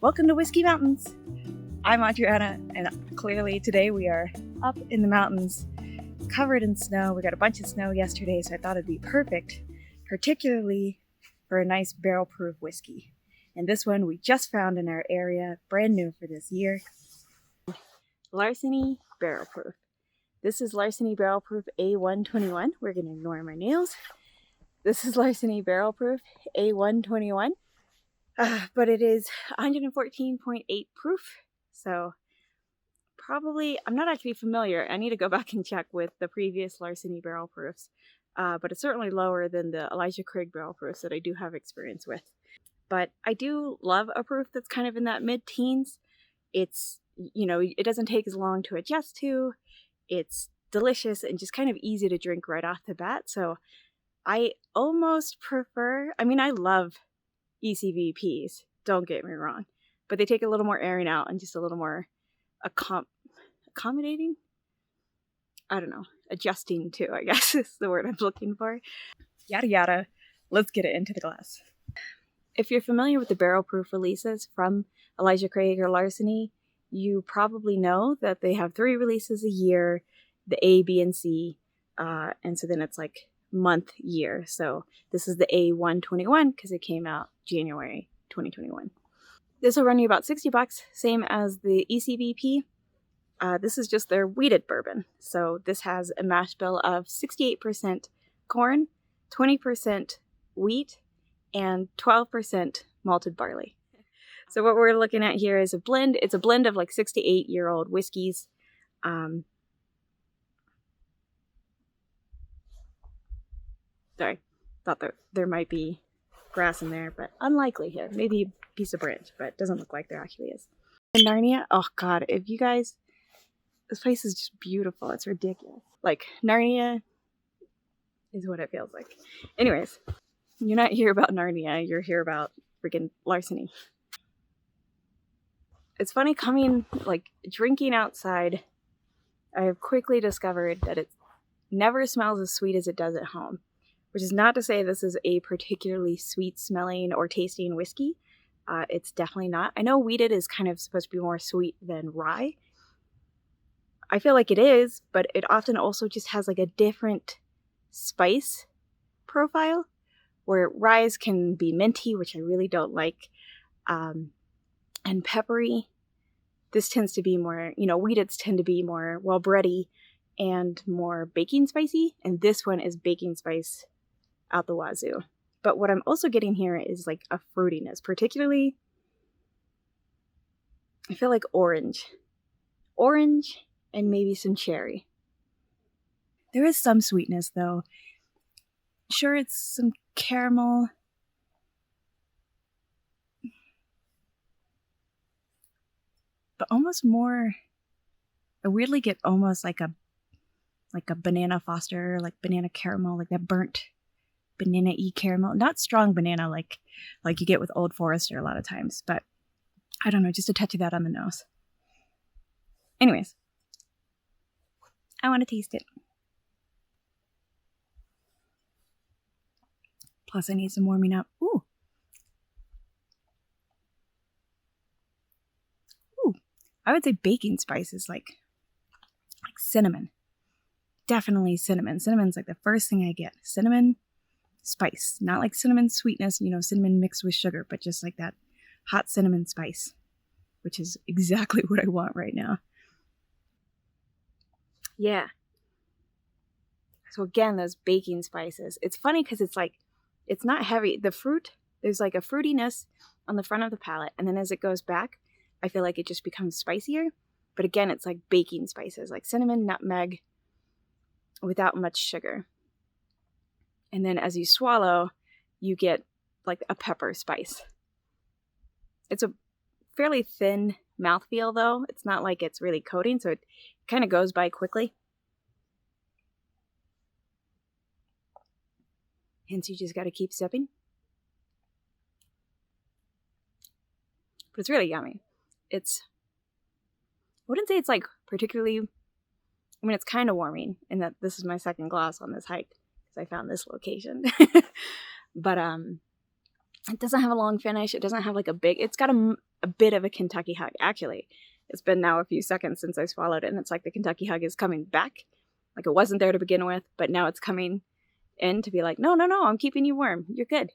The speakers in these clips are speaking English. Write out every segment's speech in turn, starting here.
Welcome to Whiskey Mountains. I'm Adriana, and clearly today we are up in the mountains, covered in snow. We got a bunch of snow yesterday, so I thought it'd be perfect, particularly for a nice barrel proof whiskey. And this one we just found in our area, brand new for this year. Larceny Barrel Proof. This is Larceny Barrel Proof A121. We're going to ignore my nails. This is Larceny Barrel Proof A121. But it is 114.8 proof, so probably, I'm not actually familiar. I need to go back and check with the previous Larceny Barrel Proofs, but it's certainly lower than the Elijah Craig Barrel Proofs that I do have experience with. But I do love a proof that's kind of in that mid-teens. It's, you know, it doesn't take as long to adjust to. It's delicious and just kind of easy to drink right off the bat. So I almost prefer, I mean, I love ECVPs, don't get me wrong, but they take a little more airing out and just a little more accommodating? I don't know, adjusting to, I guess is the word I'm looking for. Yada yada, let's get it into the glass. If you're familiar with the barrel proof releases from Elijah Craig or Larceny, you probably know that they have 3 releases a year, the A, B, and C, and so then it's like month, year. So this is the A121 because it came out January 2021. This will run you about $60, same as the ECVP. This is just their wheated bourbon. So this has a mash bill of 68% corn, 20% wheat, and 12% malted barley. So what we're looking at here is a blend. It's a blend of like 6 to 8-year-old whiskeys. Sorry, thought that there might be grass in there, but unlikely here. Maybe a piece of branch, but it doesn't look like there actually is. In Narnia, oh god, if you guys, this place is just beautiful. It's ridiculous. Like, Narnia is what it feels like. Anyways, you're not here about Narnia, you're here about freaking Larceny. It's funny coming, like, drinking outside, I have quickly discovered that it never smells as sweet as it does at home. Which is not to say this is a particularly sweet smelling or tasting whiskey. It's definitely not. I know wheated is kind of supposed to be more sweet than rye. I feel like it is, but it often also just has like a different spice profile, where ryes can be minty, which I really don't like, and peppery. This tends to be more, you know, wheateds tend to be more well-bready and more baking spicy, and this one is baking spice out the wazoo. But what I'm also getting here is like a fruitiness, particularly I feel like orange and maybe some cherry. There is some sweetness though. Sure, it's some caramel, but almost more, I weirdly get almost like a banana foster, like banana caramel, like that burnt banana-y caramel. Not strong banana like you get with Old Forester a lot of times, but I don't know, just a touch of that on the nose. Anyways, I want to taste it. Plus I need some warming up. Ooh. I would say baking spice is like cinnamon. Definitely cinnamon. Cinnamon's like the first thing I get. Cinnamon spice. Not like cinnamon sweetness, you know, cinnamon mixed with sugar, but just like that hot cinnamon spice, which is exactly what I want right now. Yeah. So again, those baking spices. It's funny because it's like, it's not heavy. The fruit, there's like a fruitiness on the front of the palate, and then as it goes back, I feel like it just becomes spicier. But again, it's like baking spices, like cinnamon, nutmeg, without much sugar. And then as you swallow, you get like a pepper spice. It's a fairly thin mouthfeel though. It's not like it's really coating, so it kind of goes by quickly. Hence, you just got to keep sipping. But it's really yummy. I wouldn't say it's like particularly, I mean, it's kind of warming in that this is my second glass on this hike because I found this location. But It doesn't have a long finish. It doesn't have like a big, it's got a bit of a Kentucky hug. Actually, it's been now a few seconds since I swallowed it, and it's like the Kentucky hug is coming back. Like it wasn't there to begin with, but now it's coming in to be like, no, I'm keeping you warm. You're good.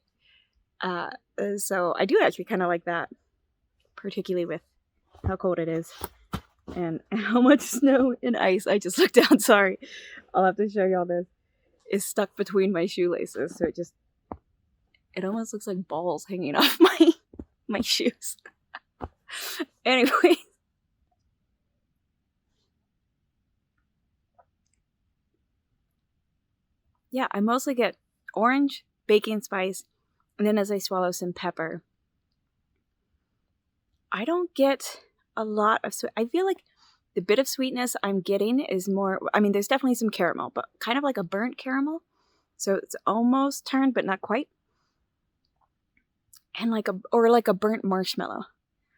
So I do actually kind of like that, particularly with how cold it is and how much snow and ice. I just looked down, sorry. I'll have to show y'all this. Is stuck between my shoelaces, so it almost looks like balls hanging off my shoes. Anyway. Yeah, I mostly get orange, baking spice, and then as I swallow some pepper. I don't get a lot of sweet. I feel like the bit of sweetness I'm getting is more, I mean, there's definitely some caramel, but kind of like a burnt caramel. So it's almost turned, but not quite. And like a burnt marshmallow,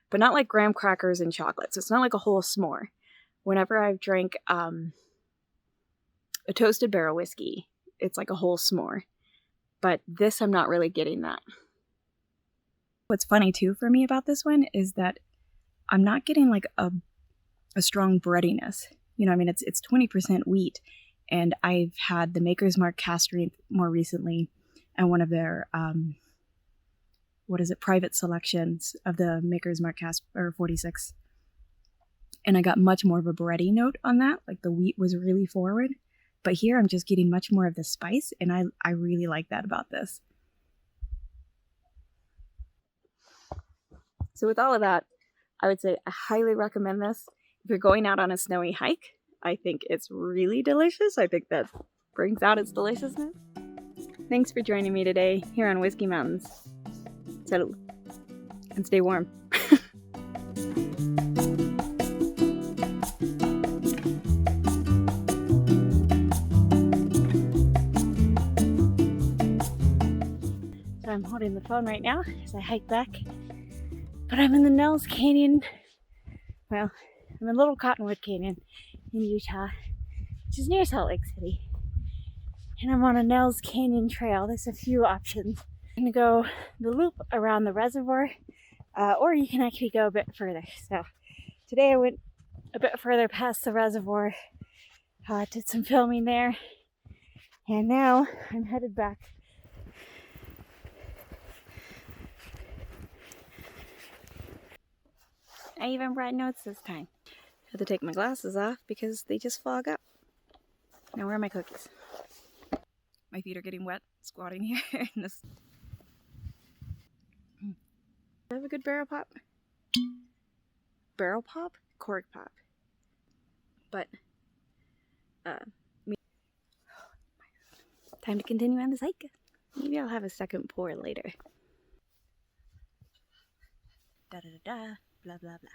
but not like graham crackers and chocolate. So it's not like a whole s'more. Whenever I've drank a toasted barrel whiskey, it's like a whole s'more. But this, I'm not really getting that. What's funny too for me about this one is that I'm not getting like a strong breadiness. You know, I mean, it's 20% wheat, and I've had the Maker's Mark cast strength more recently, and one of their private selections of the Maker's Mark cast or 46, and I got much more of a bready note on that. Like the wheat was really forward, but here I'm just getting much more of the spice, and I really like that about this. So with all of that, I would say I highly recommend this. If you're going out on a snowy hike, I think it's really delicious. I think that brings out its deliciousness. Thanks for joining me today here on Whiskey Mountains. Salud. And stay warm. So I'm holding the phone right now as I hike back. But I'm in the Nels Canyon. Well, I'm in Little Cottonwood Canyon in Utah, which is near Salt Lake City. And I'm on a Nels Canyon trail. There's a few options. I'm going to go the loop around the reservoir, or you can actually go a bit further. So today I went a bit further past the reservoir, did some filming there, and now I'm headed back. I even brought notes this time. I had to take my glasses off because they just fog up. Now where are my cookies? My feet are getting wet squatting here in this. Do I have a good barrel pop? Barrel pop? Cork pop. But, time to continue on this hike. Maybe I'll have a second pour later. Da da da da, blah blah blah.